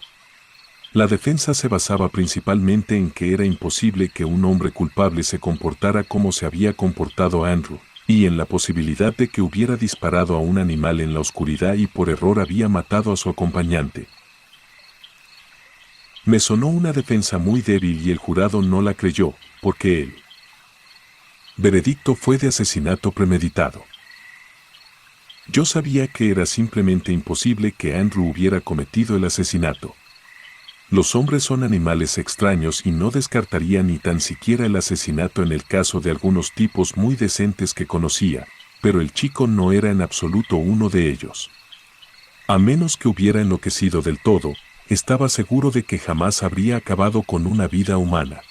La defensa se basaba principalmente en que era imposible que un hombre culpable se comportara como se había comportado Andrew, y en la posibilidad de que hubiera disparado a un animal en la oscuridad y por error había matado a su acompañante. Me sonó una defensa muy débil y el jurado no la creyó, porque el veredicto fue de asesinato premeditado. Yo sabía que era simplemente imposible que Andrew hubiera cometido el asesinato. Los hombres son animales extraños y no descartaría ni tan siquiera el asesinato en el caso de algunos tipos muy decentes que conocía, pero el chico no era en absoluto uno de ellos. A menos que hubiera enloquecido del todo, estaba seguro de que jamás habría acabado con una vida humana.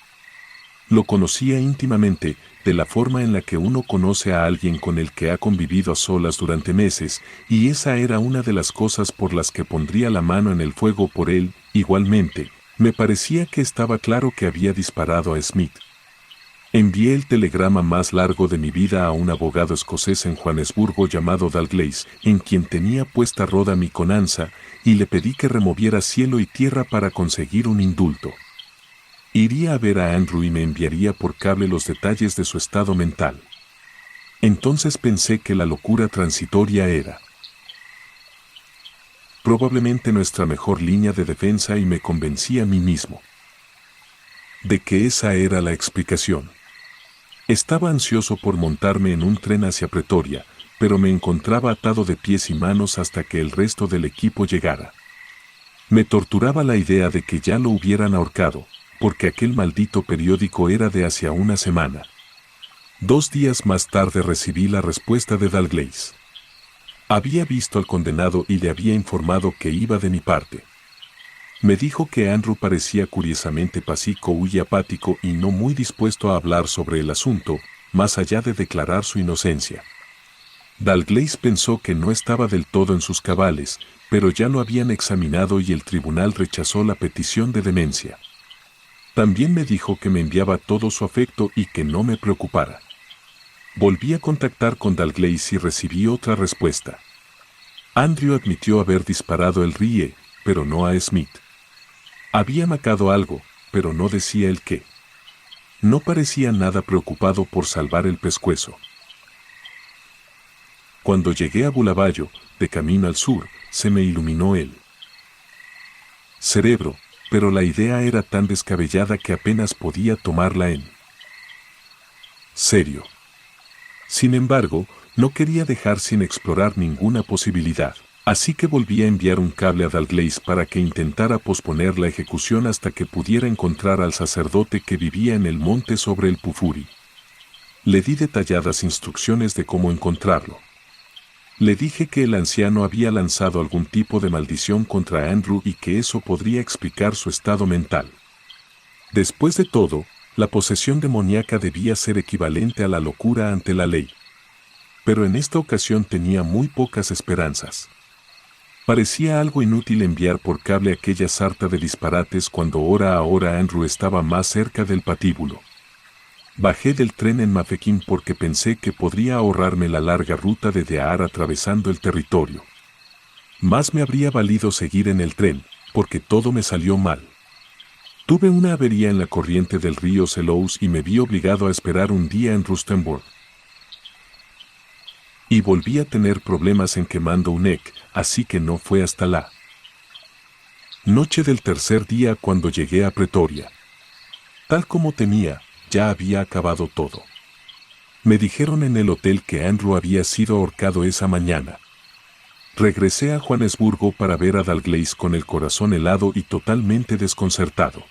Lo conocía íntimamente, de la forma en la que uno conoce a alguien con el que ha convivido a solas durante meses, y esa era una de las cosas por las que pondría la mano en el fuego por él. Igualmente, me parecía que estaba claro que había disparado a Smith. Envié el telegrama más largo de mi vida a un abogado escocés en Johannesburgo llamado Dalgleish, en quien tenía puesta roda mi conanza, y le pedí que removiera cielo y tierra para conseguir un indulto. Iría a ver a Andrew y me enviaría por cable los detalles de su estado mental. Entonces pensé que la locura transitoria era probablemente nuestra mejor línea de defensa y me convencí a mí mismo de que esa era la explicación. Estaba ansioso por montarme en un tren hacia Pretoria, pero me encontraba atado de pies y manos hasta que el resto del equipo llegara. Me torturaba la idea de que ya lo hubieran ahorcado, porque aquel maldito periódico era de hacía una semana. 2 días más tarde recibí la respuesta de Dalgleish. Había visto al condenado y le había informado que iba de mi parte. Me dijo que Andrew parecía curiosamente pacífico y apático y no muy dispuesto a hablar sobre el asunto, más allá de declarar su inocencia. Dalgleish pensó que no estaba del todo en sus cabales, pero ya lo habían examinado y el tribunal rechazó la petición de demencia. También me dijo que me enviaba todo su afecto y que no me preocupara. Volví a contactar con Dalgleish y recibí otra respuesta. Andrew admitió haber disparado el rifle, pero no a Smith. Había macado algo, pero no decía el qué. No parecía nada preocupado por salvar el pescuezo. Cuando llegué a Bulawayo, de camino al sur, se me iluminó el cerebro, pero la idea era tan descabellada que apenas podía tomarla en serio. Sin embargo, no quería dejar sin explorar ninguna posibilidad. Así que volví a enviar un cable a Dalgleish para que intentara posponer la ejecución hasta que pudiera encontrar al sacerdote que vivía en el monte sobre el Pufuri. Le di detalladas instrucciones de cómo encontrarlo. Le dije que el anciano había lanzado algún tipo de maldición contra Andrew y que eso podría explicar su estado mental. Después de todo, la posesión demoníaca debía ser equivalente a la locura ante la ley. Pero en esta ocasión tenía muy pocas esperanzas. Parecía algo inútil enviar por cable aquella sarta de disparates cuando hora a hora Andrew estaba más cerca del patíbulo. Bajé del tren en Mafeking porque pensé que podría ahorrarme la larga ruta de Dear atravesando el territorio. Más me habría valido seguir en el tren, porque todo me salió mal. Tuve una avería en la corriente del río Selous y me vi obligado a esperar un día en Rustenburg. Y volví a tener problemas en Quemando Unek, así que no fue hasta la noche del tercer día cuando llegué a Pretoria. Tal como temía, ya había acabado todo. Me dijeron en el hotel que Andrew había sido ahorcado esa mañana. Regresé a Johannesburgo para ver a Dalgleish con el corazón helado y totalmente desconcertado.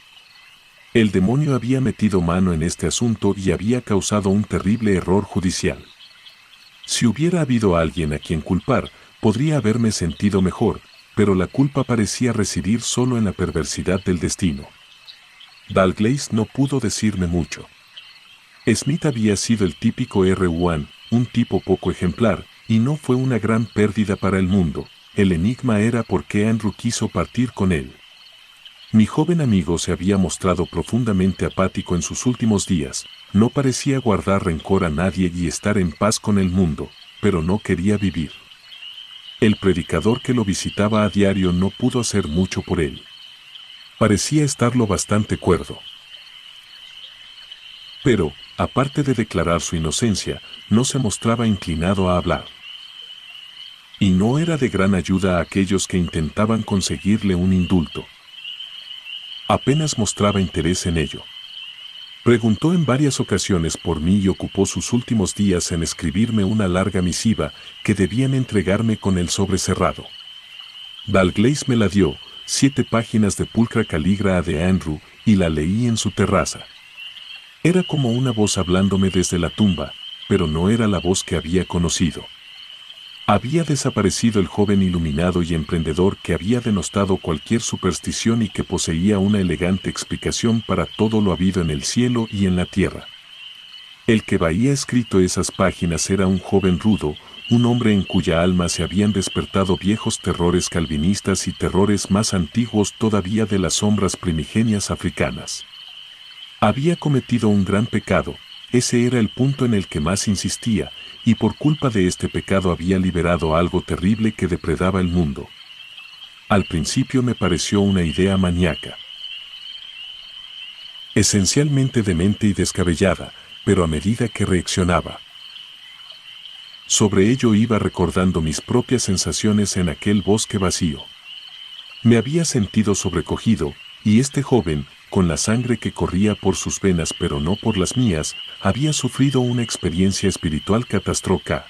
El demonio había metido mano en este asunto y había causado un terrible error judicial. Si hubiera habido alguien a quien culpar, podría haberme sentido mejor, pero la culpa parecía residir solo en la perversidad del destino. Dalgleish no pudo decirme mucho. Smith había sido el típico R1, un tipo poco ejemplar, y no fue una gran pérdida para el mundo. El enigma era por qué Andrew quiso partir con él. Mi joven amigo se había mostrado profundamente apático en sus últimos días, no parecía guardar rencor a nadie y estar en paz con el mundo, pero no quería vivir. El predicador que lo visitaba a diario no pudo hacer mucho por él. Parecía estarlo bastante cuerdo. Pero, aparte de declarar su inocencia, no se mostraba inclinado a hablar. Y no era de gran ayuda a aquellos que intentaban conseguirle un indulto. Apenas mostraba interés en ello. Preguntó en varias ocasiones por mí y ocupó sus últimos días en escribirme una larga misiva que debían entregarme con el sobre cerrado. Dalgleish me la dio, 7 páginas de pulcra caligrafía de Andrew, y la leí en su terraza. Era como una voz hablándome desde la tumba, pero no era la voz que había conocido. Había desaparecido el joven iluminado y emprendedor que había denostado cualquier superstición y que poseía una elegante explicación para todo lo habido en el cielo y en la tierra. El que había escrito esas páginas era un joven rudo, un hombre en cuya alma se habían despertado viejos terrores calvinistas y terrores más antiguos todavía de las sombras primigenias africanas. Había cometido un gran pecado, ese era el punto en el que más insistía, y por culpa de este pecado había liberado algo terrible que depredaba el mundo. Al principio me pareció una idea maníaca, esencialmente demente y descabellada, pero a medida que reaccionaba sobre ello iba recordando mis propias sensaciones en aquel bosque vacío. Me había sentido sobrecogido, y este joven, con la sangre que corría por sus venas pero no por las mías, había sufrido una experiencia espiritual catastrófica.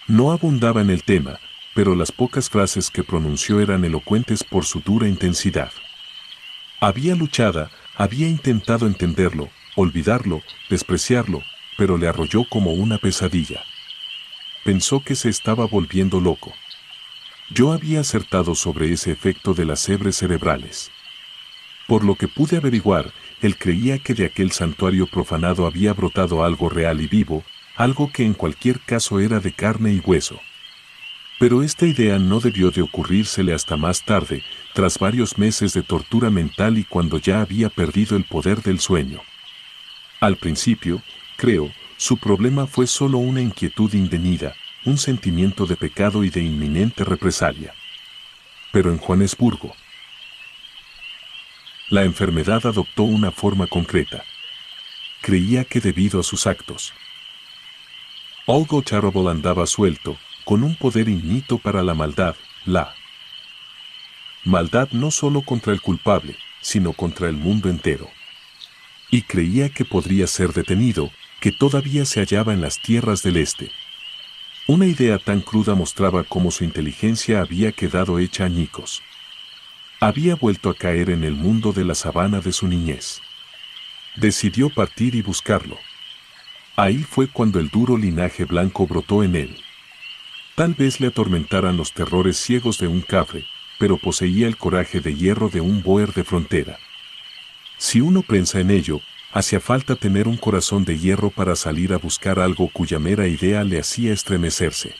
No abundaba en el tema, pero las pocas frases que pronunció eran elocuentes por su dura intensidad. Había luchado, había intentado entenderlo, olvidarlo, despreciarlo, pero le arrolló como una pesadilla. Pensó que se estaba volviendo loco. Yo había acertado sobre ese efecto de las hebres cerebrales. Por lo que pude averiguar, él creía que de aquel santuario profanado había brotado algo real y vivo, algo que en cualquier caso era de carne y hueso. Pero esta idea no debió de ocurrírsele hasta más tarde, tras varios meses de tortura mental y cuando ya había perdido el poder del sueño. Al principio, creo, su problema fue solo una inquietud indefinida, un sentimiento de pecado y de inminente represalia. Pero en Johannesburgo, la enfermedad adoptó una forma concreta. Creía que debido a sus actos, algo terrible andaba suelto, con un poder infinito para la maldad no solo contra el culpable, sino contra el mundo entero. Y creía que podría ser detenido, que todavía se hallaba en las tierras del este. Una idea tan cruda mostraba cómo su inteligencia había quedado hecha añicos. Había vuelto a caer en el mundo de la sabana de su niñez. Decidió partir y buscarlo. Ahí fue cuando el duro linaje blanco brotó en él. Tal vez le atormentaran los terrores ciegos de un cafre, pero poseía el coraje de hierro de un bóer de frontera. Si uno piensa en ello, hacía falta tener un corazón de hierro para salir a buscar algo cuya mera idea le hacía estremecerse.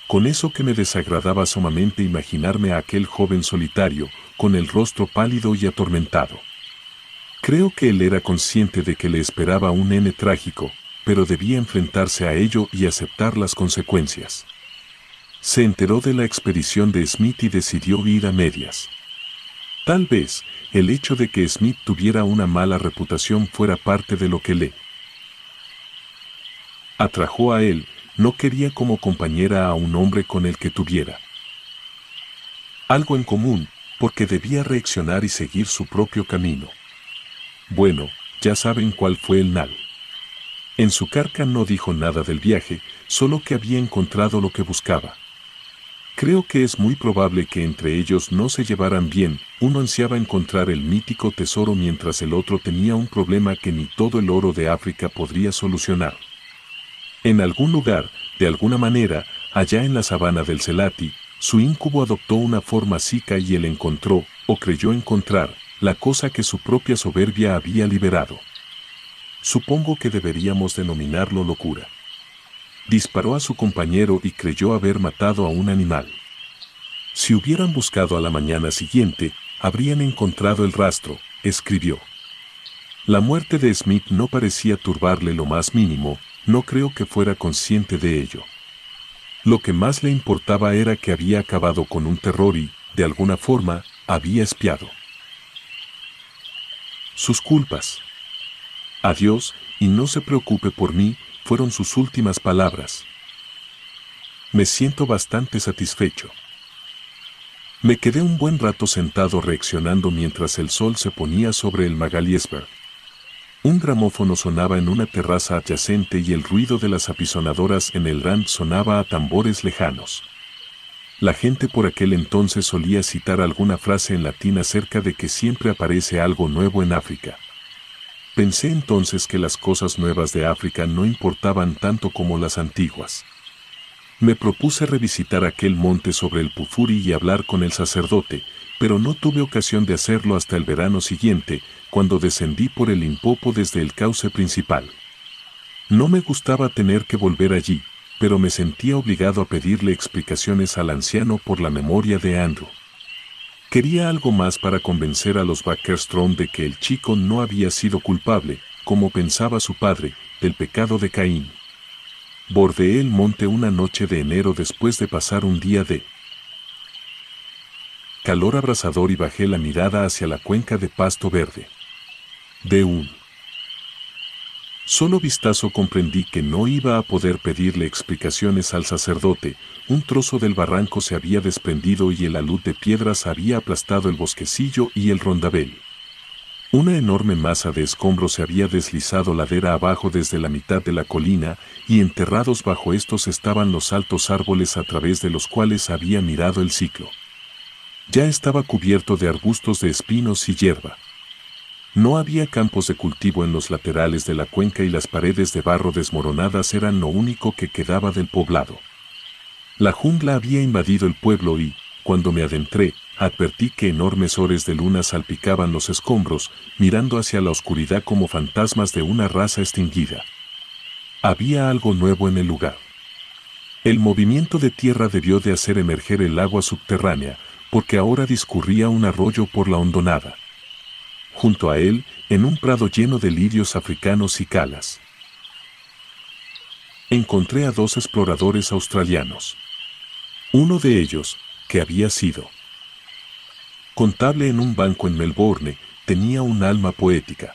Con eso que me desagradaba sumamente imaginarme a aquel joven solitario, con el rostro pálido y atormentado. Creo que él era consciente de que le esperaba un N trágico, pero debía enfrentarse a ello y aceptar las consecuencias. Se enteró de la expedición de Smith y decidió ir a medias. Tal vez, el hecho de que Smith tuviera una mala reputación fuera parte de lo que le atrajo a él. No quería como compañera a un hombre con el que tuviera algo en común, porque debía reaccionar y seguir su propio camino. Bueno, ya saben cuál fue el nal. En su carta no dijo nada del viaje, solo que había encontrado lo que buscaba. Creo que es muy probable que entre ellos no se llevaran bien. Uno ansiaba encontrar el mítico tesoro mientras el otro tenía un problema que ni todo el oro de África podría solucionar. En algún lugar, de alguna manera, allá en la sabana del Selati, su incubo adoptó una forma psíquica y él encontró, o creyó encontrar, la cosa que su propia soberbia había liberado. Supongo que deberíamos denominarlo locura. Disparó a su compañero y creyó haber matado a un animal. Si hubieran buscado a la mañana siguiente, habrían encontrado el rastro, escribió. La muerte de Smith no parecía turbarle lo más mínimo, no creo que fuera consciente de ello. Lo que más le importaba era que había acabado con un terror y, de alguna forma, había espiado. Sus culpas. Adiós, y no se preocupe por mí, fueron sus últimas palabras. Me siento bastante satisfecho. Me quedé un buen rato sentado reaccionando mientras el sol se ponía sobre el Magaliesberg. Un gramófono sonaba en una terraza adyacente y el ruido de las apisonadoras en el Rand sonaba a tambores lejanos. La gente por aquel entonces solía citar alguna frase en latín acerca de que siempre aparece algo nuevo en África. Pensé entonces que las cosas nuevas de África no importaban tanto como las antiguas. Me propuse revisitar aquel monte sobre el Pufuri y hablar con el sacerdote, pero no tuve ocasión de hacerlo hasta el verano siguiente, cuando descendí por el Limpopo desde el cauce principal. No me gustaba tener que volver allí, pero me sentía obligado a pedirle explicaciones al anciano por la memoria de Andrew. Quería algo más para convencer a los Backerstrom de que el chico no había sido culpable, como pensaba su padre, del pecado de Caín. Bordeé el monte una noche de enero después de pasar un día de calor abrasador y bajé la mirada hacia la cuenca de pasto verde. De un solo vistazo comprendí que no iba a poder pedirle explicaciones al sacerdote. Un trozo del barranco se había desprendido y el alud de piedras había aplastado el bosquecillo y el rondabel. Una enorme masa de escombros se había deslizado ladera abajo desde la mitad de la colina, y enterrados bajo estos estaban los altos árboles a través de los cuales había mirado el ciclo. Ya estaba cubierto de arbustos de espinos y hierba. No había campos de cultivo en los laterales de la cuenca y las paredes de barro desmoronadas eran lo único que quedaba del poblado. La jungla había invadido el pueblo y, cuando me adentré, advertí que enormes ores de luna salpicaban los escombros, mirando hacia la oscuridad como fantasmas de una raza extinguida. Había algo nuevo en el lugar. El movimiento de tierra debió de hacer emerger el agua subterránea, porque ahora discurría un arroyo por la hondonada. Junto a él, en un prado lleno de lirios africanos y calas, encontré a 2 exploradores australianos. Uno de ellos, que había sido contable en un banco en Melbourne, tenía un alma poética.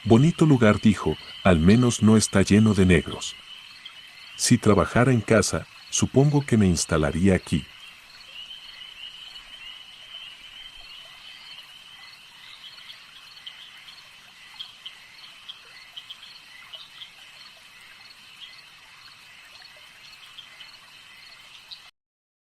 Bonito lugar, dijo, al menos no está lleno de negros. Si trabajara en casa, supongo que me instalaría aquí.